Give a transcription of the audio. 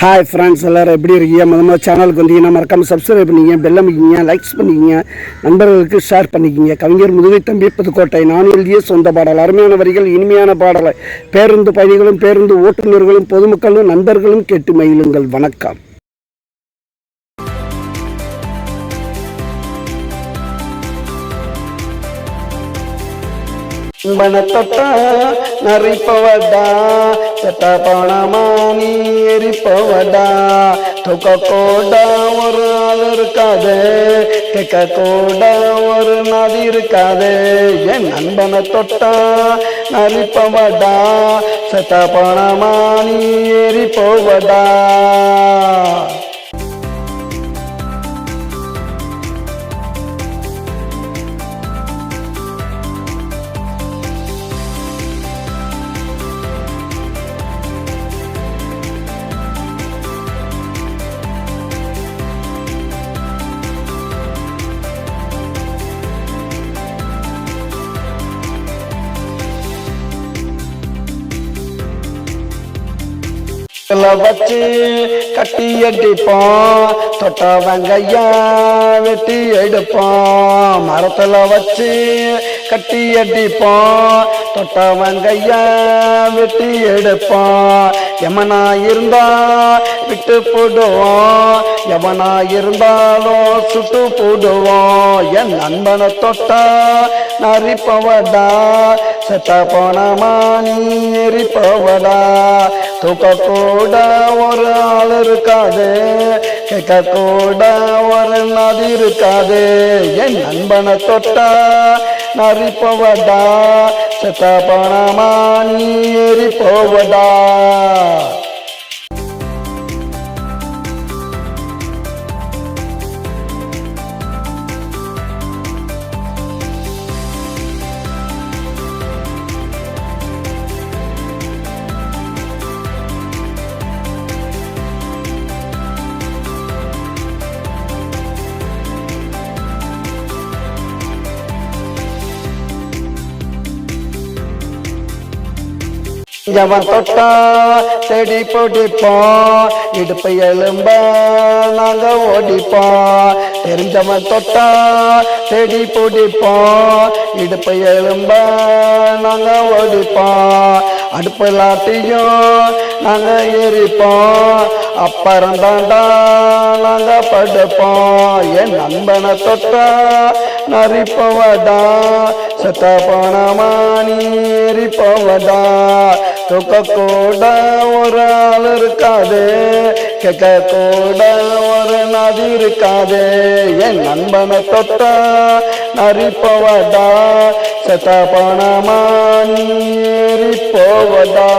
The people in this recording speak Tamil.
ஹாய் ஃப்ரெண்ட்ஸ், எல்லோரும் எப்படி இருக்கீங்க? முதல்ல சேனலுக்கு வந்தீங்கன்னா மறக்காமல் சப்ஸ்கிரைப் பண்ணிக்கிங்க, பெல் அமைக்கிங்க, லைக்ஸ் பண்ணிக்கிங்க, நண்பர்களுக்கு ஷேர் பண்ணிக்கிங்க. கவிஞர் முதுகை தம்பி புதுக்கோட்டை. நான் எழுதிய சொந்த பாடல். அருமையான வரிகள், இனிமையான பாடலை பேருந்து பயணிகளும் பேருந்து ஓட்டுநர்களும் பொதுமக்களும் நண்பர்களும் கேட்டு மகிழுங்கள். வணக்கம். தொட்டா நரிப்பவடா சட்டா பணமானி எரிப்பவடா தொக்க கோடா ஒரு ஆள் இருக்காது, கேட்க கோடா ஒரு நாதி இருக்காது. என் நண்பனை தொட்டா நரிப்பவடா சட்டா பணமானி எரிப்பவடா. வச்சு கட்டி அடிப்போம், தொட்ட வெங்கையா வெட்டி எடுப்போம். மரத்துல வச்சு கட்டி அடிப்போம், தொட்ட வெங்கையா வெட்டி எடுப்போம். எமனா இருந்தா விட்டு போடுவோம், எவனா இருந்தாலும் சுட்டு போடுவோம். என் நண்பனை தொட்டா நரிப்பவடா செத்த போனமா நீ எரிப்பவடா. தூக்க கூட ஒரு ஆள் இருக்காது, கேட்க கூட ஒரு நதி இருக்காது. என் நண்பனை தொட்டா நரிப்பவடா செத்த போனமா நீ எரிப்பவடா. ஜவன் தொட்டா செடி போடிப்போம், இடுப்பை எலும்ப நாங்க ஓடிப்போம். தெரிஞ்சவன் தொட்டா செடி போடிப்போம், இடுப்பை எலும்ப நாங்க ஓடிப்போம். அடுப்பு லாட்டியும் நாங்க எரிப்போம், அப்புறம் தாண்டா நாங்க படுப்போம். என் நண்பனை தொட்டா நரிப்பவடா செத்த போனமா நீ எரிப்பவடா. தூக்க கூட ஒரு ஆள் இருக்காது, கேட்க கூட ஒரு நதி இருக்காது. என் நண்பனை தொட்டா நரிப்பவடா செத்த போனமா நீ எரிப்பவடா.